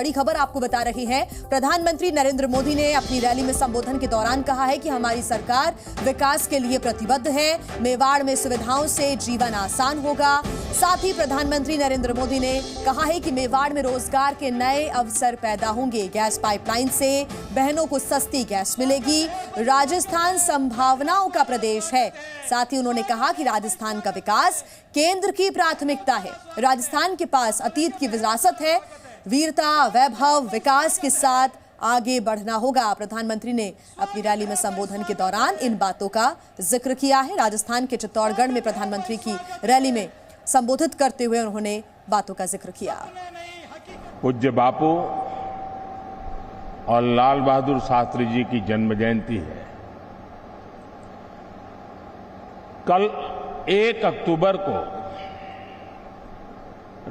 बड़ी खबर आपको बता रही है। प्रधानमंत्री नरेंद्र मोदी ने अपनी रैली में संबोधन के दौरान कहा है कि हमारी सरकार विकास के लिए प्रतिबद्ध है। मेवाड़ में सुविधाओं से जीवन आसान होगा। साथ ही प्रधानमंत्री नरेंद्र मोदी ने कहा है कि मेवाड़ में रोजगार के नए अवसर पैदा होंगे। गैस पाइपलाइन से बहनों को सस्ती गैस मिलेगी। राजस्थान संभावनाओं का प्रदेश है। साथ ही उन्होंने कहा कि राजस्थान का विकास केंद्र की प्राथमिकता है। राजस्थान के पास अतीत की विरासत है। वीरता, वैभव, विकास के साथ आगे बढ़ना होगा। प्रधानमंत्री ने अपनी रैली में संबोधन के दौरान इन बातों का जिक्र किया है। राजस्थान के चित्तौड़गढ़ में प्रधानमंत्री की रैली में संबोधित करते हुए उन्होंने बातों का जिक्र किया। पूज्य बापू और लाल बहादुर शास्त्री जी की जन्म जयंती है। कल 1 अक्टूबर को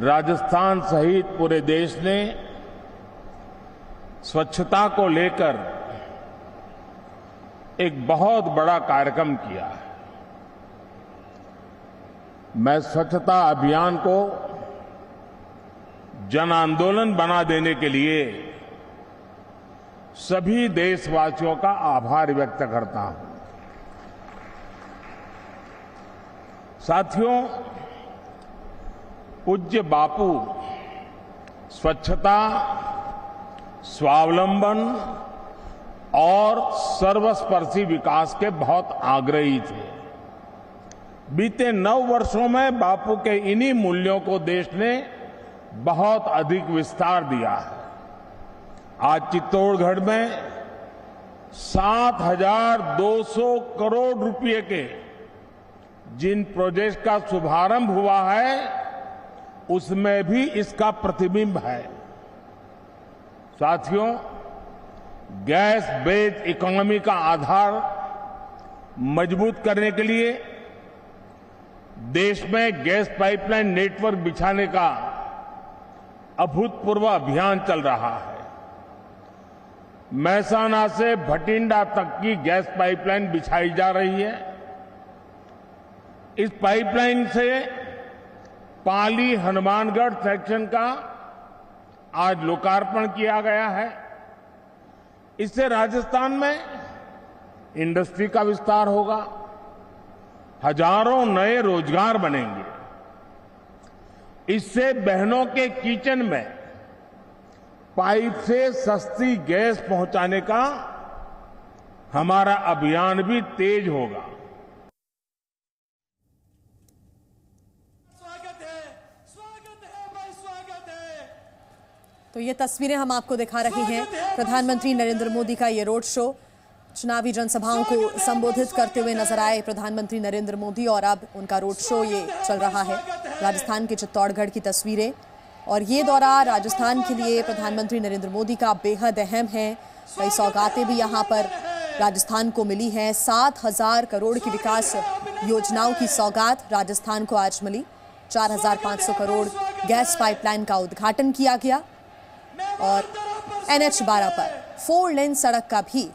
राजस्थान सहित पूरे देश ने स्वच्छता को लेकर एक बहुत बड़ा कार्यक्रम किया है। मैं स्वच्छता अभियान को जन आंदोलन बना देने के लिए सभी देशवासियों का आभार व्यक्त करता हूं। साथियों, पूज्य बापू स्वच्छता, स्वावलंबन और सर्वस्पर्शी विकास के बहुत आग्रही थे। बीते 9 वर्षों में बापू के इन्हीं मूल्यों को देश ने बहुत अधिक विस्तार दिया है। आज चित्तौड़गढ़ में 7,200 करोड़ रुपए के जिन प्रोजेक्ट का शुभारंभ हुआ है उसमें भी इसका प्रतिबिंब है। साथियों, गैस बेस्ड इकोनॉमी का आधार मजबूत करने के लिए देश में गैस पाइपलाइन नेटवर्क बिछाने का अभूतपूर्व अभियान चल रहा है। महसाना से भटिंडा तक की गैस पाइपलाइन बिछाई जा रही है। इस पाइपलाइन से पाली हनुमानगढ़ सेक्शन का आज लोकार्पण किया गया है। इससे राजस्थान में इंडस्ट्री का विस्तार होगा, हजारों नए रोजगार बनेंगे। इससे बहनों के किचन में पाइप से सस्ती गैस पहुंचाने का हमारा अभियान भी तेज होगा। तो ये तस्वीरें हम आपको दिखा रहे हैं। प्रधानमंत्री नरेंद्र मोदी का ये रोड शो, चुनावी जनसभाओं को संबोधित करते हुए नजर आए प्रधानमंत्री नरेंद्र मोदी और अब उनका रोड शो ये चल रहा है। राजस्थान के चित्तौड़गढ़ की तस्वीरें और ये दौरा राजस्थान के लिए प्रधानमंत्री नरेंद्र मोदी का बेहद अहम है। कई सौगातें भी यहाँ पर राजस्थान को मिली हैं। 7,000 करोड़ की विकास योजनाओं की सौगात राजस्थान को आज मिली। 4,500 करोड़ गैस पाइपलाइन का उद्घाटन किया गया और NH-12 पर 4 लेन सड़क का भी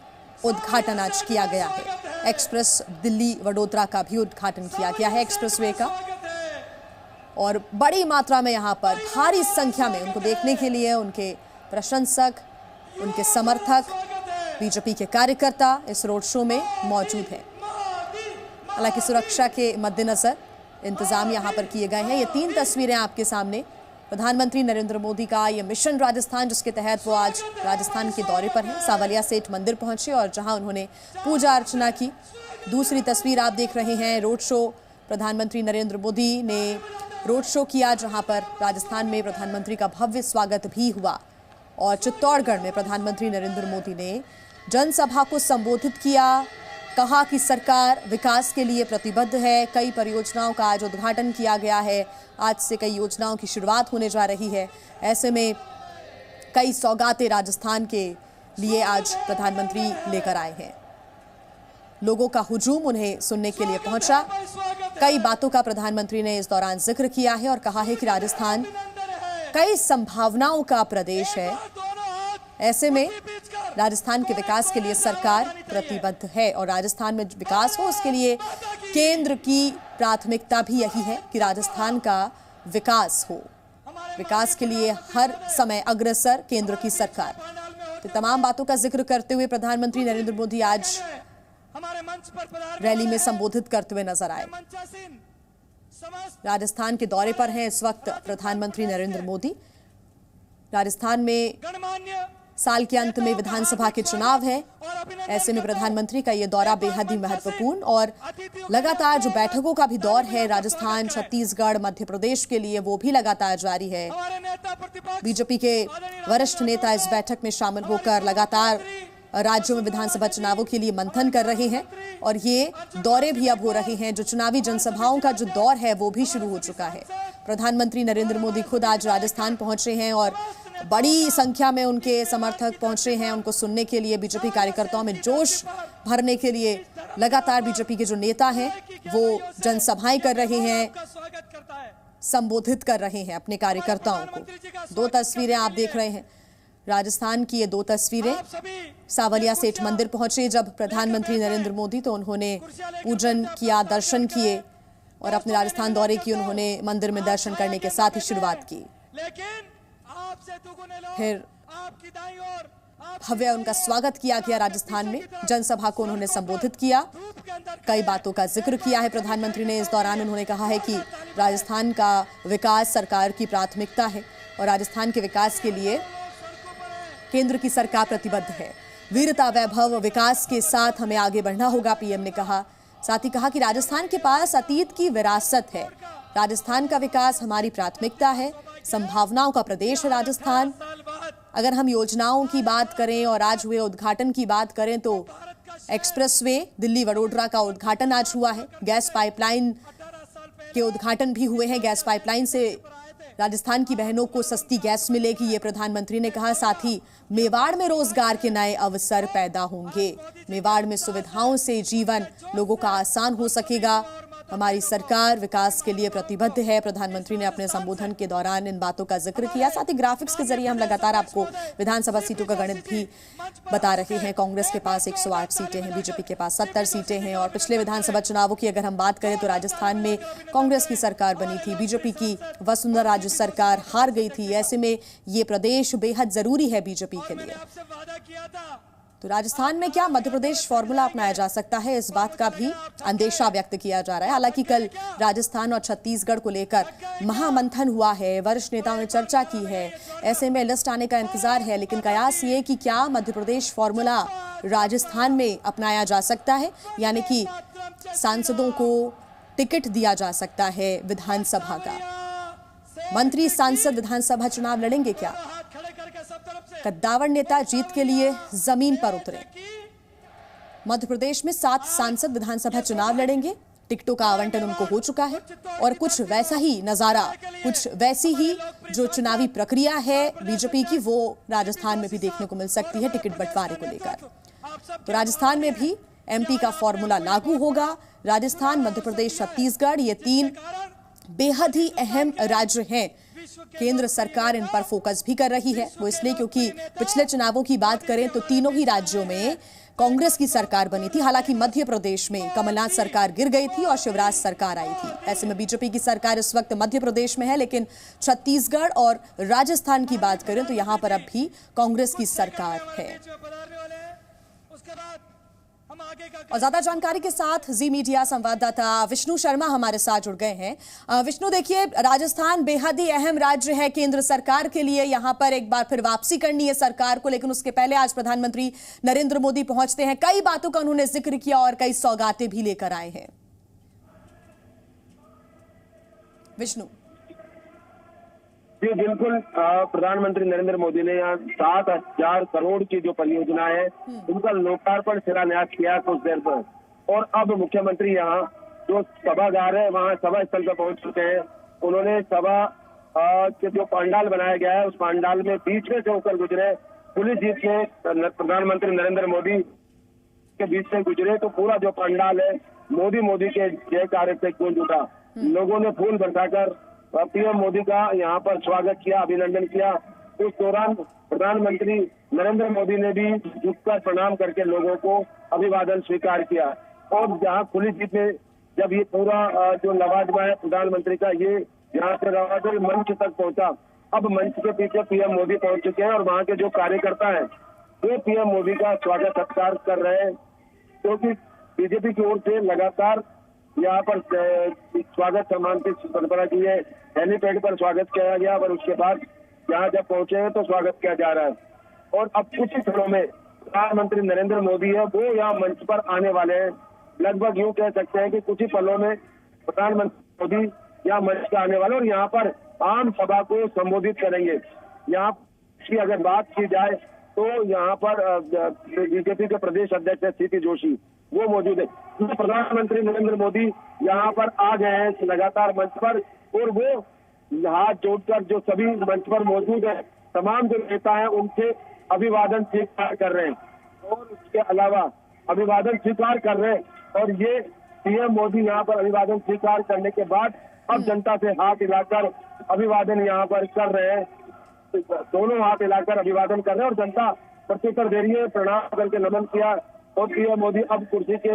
उद्घाटन आज किया गया है। एक्सप्रेस दिल्ली वडोदरा का भी उद्घाटन किया गया है, एक्सप्रेसवे का। और बड़ी मात्रा में यहाँ पर भारी संख्या में उनको देखने के लिए उनके प्रशंसक, उनके समर्थक, बीजेपी के कार्यकर्ता इस रोड शो में मौजूद हैं। हालांकि सुरक्षा के मद्देनजर इंतजाम यहाँ पर किए गए हैं। ये 3 तस्वीरें आपके सामने। प्रधानमंत्री नरेंद्र मोदी का ये मिशन राजस्थान, जिसके तहत वो आज राजस्थान के दौरे पर हैं। सावलिया सेठ मंदिर पहुंचे और जहां उन्होंने पूजा अर्चना की। दूसरी तस्वीर आप देख रहे हैं, रोड शो प्रधानमंत्री नरेंद्र मोदी ने रोड शो किया, जहां पर राजस्थान में प्रधानमंत्री का भव्य स्वागत भी हुआ। और चित्तौड़गढ़ में प्रधानमंत्री नरेंद्र मोदी ने जनसभा को संबोधित किया। कहा कि सरकार विकास के लिए प्रतिबद्ध है। कई परियोजनाओं का आज उद्घाटन किया गया है। आज से कई योजनाओं की शुरुआत होने जा रही है। ऐसे में कई सौगातें राजस्थान के लिए आज प्रधानमंत्री लेकर आए हैं। लोगों का हुजूम उन्हें सुनने के लिए पहुंचा। कई बातों का प्रधानमंत्री ने इस दौरान जिक्र किया है और कहा है कि राजस्थान कई संभावनाओं का प्रदेश है। ऐसे में राजस्थान के विकास के लिए सरकार प्रतिबद्ध है और राजस्थान में विकास हो उसके लिए केंद्र की प्राथमिकता भी यही है कि राजस्थान का विकास हो। विकास के लिए हर समय अग्रसर केंद्र की सरकार। तो तमाम बातों का जिक्र करते हुए प्रधानमंत्री नरेंद्र मोदी आज रैली में संबोधित करते हुए नजर आए। राजस्थान के दौरे पर हैं इस वक्त प्रधानमंत्री नरेंद्र मोदी। राजस्थान में साल के अंत में विधानसभा के चुनाव है, ऐसे में प्रधानमंत्री का यह दौरा बेहद ही महत्वपूर्ण और लगातार जो बैठकों का भी दौर है राजस्थान, छत्तीसगढ़, मध्य प्रदेश के लिए, वो भी लगातार जारी है। बीजेपी के वरिष्ठ नेता इस बैठक में शामिल होकर लगातार राज्यों में विधानसभा चुनावों के लिए मंथन कर रहे हैं और ये दौरे भी अब हो रहे हैं। जो चुनावी जनसभाओं का जो दौर है वो भी शुरू हो चुका है। प्रधानमंत्री नरेंद्र मोदी खुद आज राजस्थान पहुंचे हैं और बड़ी संख्या में उनके समर्थक पहुंचे हैं उनको सुनने के लिए। बीजेपी कार्यकर्ताओं में जोश भरने के लिए लगातार बीजेपी के जो नेता हैं वो जनसभाएं कर रहे हैं, संबोधित कर रहे हैं अपने कार्यकर्ताओं को। दो तस्वीरें आप देख रहे हैं, राजस्थान की ये दो तस्वीरें। सावलिया सेठ मंदिर पहुंचे जब प्रधानमंत्री नरेंद्र मोदी, तो उन्होंने पूजन किया, दर्शन किए और अपने राजस्थान दौरे की उन्होंने मंदिर में दर्शन करने के साथ ही शुरुआत की। फिर भव्य उनका स्वागत किया गया राजस्थान में। जनसभा को उन्होंने संबोधित किया, कई बातों का जिक्र किया है प्रधानमंत्री ने। इस दौरान उन्होंने कहा है कि राजस्थान का विकास सरकार की प्राथमिकता है और राजस्थान के विकास के लिए केंद्र की सरकार प्रतिबद्ध है। वीरता, वैभव, विकास के साथ हमें आगे बढ़ना होगा, पीएम ने कहा। साथ ही कहा कि राजस्थान के पास अतीत की विरासत है, राजस्थान का विकास हमारी प्राथमिकता है, संभावनाओं का प्रदेश है राजस्थान। अगर हम योजनाओं की बात करें और आज हुए उद्घाटन की बात करें तो एक्सप्रेसवे दिल्ली वडोदरा का उद्घाटन आज हुआ है। गैस पाइपलाइन के उद्घाटन भी हुए हैं। गैस पाइपलाइन से राजस्थान की बहनों को सस्ती गैस मिलेगी, ये प्रधानमंत्री ने कहा। साथ ही मेवाड़ में रोजगार के नए अवसर पैदा होंगे। मेवाड़ में सुविधाओं से जीवन लोगों का आसान हो सकेगा। हमारी सरकार विकास के लिए प्रतिबद्ध है। प्रधानमंत्री ने अपने संबोधन के दौरान इन बातों का जिक्र किया। साथ ही ग्राफिक्स के जरिए हम लगातार आपको विधानसभा सीटों का गणित भी बता रहे हैं। कांग्रेस के पास 108 सीटें हैं, बीजेपी के पास 70 सीटें हैं और पिछले विधानसभा चुनावों की अगर हम बात करें तो राजस्थान में कांग्रेस की सरकार बनी थी, बीजेपी की वसुंधरा राजे सरकार हार गई थी। ऐसे में ये प्रदेश बेहद जरूरी है बीजेपी के लिए। तो राजस्थान में क्या मध्य प्रदेश फॉर्मूला अपनाया जा सकता है, इस बात का भी अंदेशा व्यक्त किया जा रहा है। हालांकि कल राजस्थान और छत्तीसगढ़ को लेकर महामंथन हुआ है, वरिष्ठ नेताओं ने चर्चा की है, ऐसे में लिस्ट आने का इंतजार है। लेकिन कयास ये कि क्या मध्य प्रदेश फॉर्मूला राजस्थान में अपनाया जा सकता है, यानी कि सांसदों को टिकट दिया जा सकता है विधानसभा का। मंत्री सांसद विधानसभा चुनाव लड़ेंगे क्या? कद्दावर नेता जीत के लिए जमीन पर उतरे। मध्य प्रदेश में 7 सांसद विधानसभा चुनाव लड़ेंगे। टिकटों का आवंटन उनको हो चुका है और कुछ वैसा ही नजारा, कुछ वैसी ही जो चुनावी प्रक्रिया है बीजेपी की, वो राजस्थान में भी देखने को मिल सकती है टिकट बंटवारे को लेकर। तो राजस्थान में भी एमपी का फॉर्मूला लागू होगा। राजस्थान, मध्य प्रदेश, छत्तीसगढ़, ये 3 बेहद ही अहम राज्य हैं। केंद्र सरकार इन पर फोकस भी कर रही है। वो इसलिए क्योंकि पिछले चुनावों की बात करें तो तीनों ही राज्यों में कांग्रेस की सरकार बनी थी। हालांकि मध्य प्रदेश में कमलनाथ सरकार गिर गई थी और शिवराज सरकार आई थी। ऐसे में बीजेपी की सरकार इस वक्त मध्य प्रदेश में है, लेकिन छत्तीसगढ़ और राजस्थान की बात करें तो यहां पर अब भी कांग्रेस की सरकार है। और ज्यादा जानकारी के साथ जी मीडिया संवाददाता विष्णु शर्मा हमारे साथ जुड़ गए हैं। विष्णु, देखिए, राजस्थान बेहद ही अहम राज्य है केंद्र सरकार के लिए। यहां पर एक बार फिर वापसी करनी है सरकार को, लेकिन उसके पहले आज प्रधानमंत्री नरेंद्र मोदी पहुंचते हैं। कई बातों का उन्होंने जिक्र किया और कई सौगातें भी लेकर आए हैं। विष्णु जी बिल्कुल, प्रधानमंत्री नरेंद्र मोदी ने यहाँ 7,000 करोड़ की जो परियोजना है उनका लोकार्पण शिलान्यास किया कुछ देर पर। और अब मुख्यमंत्री यहाँ जो सभागार है वहाँ सभा स्थल पर पहुंच चुके हैं। उन्होंने सभा के जो पंडाल बनाया गया है उस पंडाल में बीच में से होकर गुजरे। पुलिस जीप में प्रधानमंत्री नरेंद्र मोदी के बीच से गुजरे तो पूरा जो पंडाल है मोदी मोदी के जयकारे से गूंज उठा। लोगों ने फूल बरसाकर पीएम मोदी का यहाँ पर स्वागत किया, अभिनंदन किया। उस दौरान प्रधानमंत्री नरेंद्र मोदी ने भी झुककर प्रणाम करके लोगों को अभिवादन स्वीकार किया। और जहाँ पुलिस जीप में जब ये पूरा जो लवाजमा है प्रधानमंत्री का, ये यहाँ से रवाजल मंच तक पहुंचा अब मंच के पीछे पीएम मोदी पहुंच चुके हैं और वहां के जो कार्यकर्ता हैं वो पीएम मोदी का स्वागत सत्कार कर रहे हैं, क्योंकि बीजेपी की ओर से लगातार यहाँ पर स्वागत सम्मान की परंपरा की है। हेलीपैड पर स्वागत किया गया और उसके बाद यहाँ जब पहुंचे हैं तो स्वागत किया जा रहा है। और अब कुछ ही क्षणों में प्रधानमंत्री नरेंद्र मोदी है वो यहाँ मंच पर आने वाले हैं। लगभग यूं कह सकते हैं कि कुछ ही पलों में प्रधानमंत्री मोदी यहाँ मंच पर आने वाले और यहाँ पर आम सभा को संबोधित करेंगे। यहाँ की अगर बात की जाए तो यहाँ पर बीजेपी के प्रदेश अध्यक्ष सीपी जोशी वो मौजूद है। प्रधानमंत्री नरेंद्र मोदी यहाँ पर आ गए हैं लगातार मंच पर और वो हाथ जोड़कर जो सभी मंच पर मौजूद है तमाम जो नेता हैं उनसे अभिवादन स्वीकार कर रहे हैं और उसके अलावा अभिवादन स्वीकार कर रहे हैं। और ये पीएम मोदी यहाँ पर अभिवादन स्वीकार करने के बाद अब जनता से हाथ हिलाकर अभिवादन यहाँ पर कर रहे हैं। दोनों हाथ हिलाकर अभिवादन कर रहे हैं और जनता प्रत्युत्तर दे रही है, प्रणाम करके नमन किया और पीएम मोदी अब कुर्सी के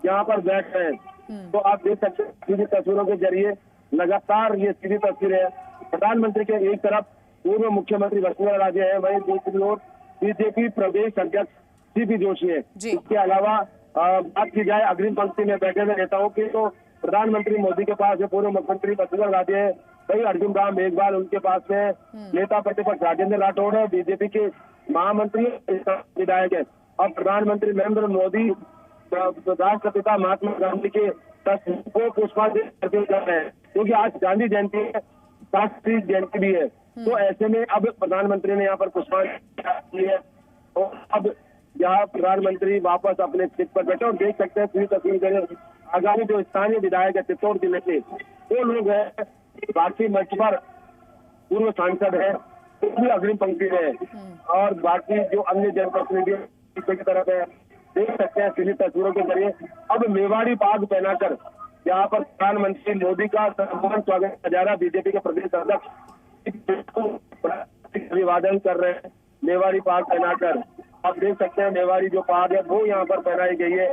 यहाँ पर बैठ रहे हैं। तो आप देख सकते हैं सीधी तस्वीरों के जरिए लगातार ये सीधी तस्वीर है। प्रधानमंत्री के एक तरफ पूर्व मुख्यमंत्री वसुंधरा राजे है, वहीं दूसरी ओर बीजेपी प्रदेश अध्यक्ष सीपी जोशी है। इसके अलावा बात की जाए अग्रिम पंक्ति में बैठे हुए नेताओं की तो प्रधानमंत्री मोदी के पास है पूर्व मुख्यमंत्री वसुंधरा राजे है, वही अर्जुन राम मेघवाल उनके पास है, नेता प्रतिपक्ष राजेंद्र राठौड़ है, बीजेपी के महामंत्री विधायक है। अब प्रधानमंत्री नरेंद्र मोदी राष्ट्रपिता महात्मा गांधी के तस्वीर को पुष्पांजलि अर्पित कर रहे हैं, क्योंकि आज गांधी जयंती है, राष्ट्रीय जयंती भी है। तो ऐसे में अब प्रधानमंत्री ने यहाँ पर पुष्पांजलि की है और अब यहाँ प्रधानमंत्री वापस अपने सीट पर बैठे और देख सकते हैं पूरी तस्वीर आगामी जो स्थानीय विधायक है चित्तौड़ जिले के वो लोग हैं, बाकी मंच पर पूर्व सांसद है वो भी अग्रिम पंक्ति में है और बाकी जो अन्य जनप्रतिनिधि की तरफ है देख सकते हैं सीधी तस्वीरों के जरिए। अब मेवाड़ी पाग पहनाकर यहाँ पर प्रधानमंत्री मोदी का सम्मान स्वागत किया जा रहा है। बीजेपी के प्रदेश अध्यक्ष अभिवादन कर रहे हैं मेवाड़ी पाग पहनाकर। आप देख सकते हैं मेवाड़ी जो पाग है वो यहाँ पर पहनाई गई है।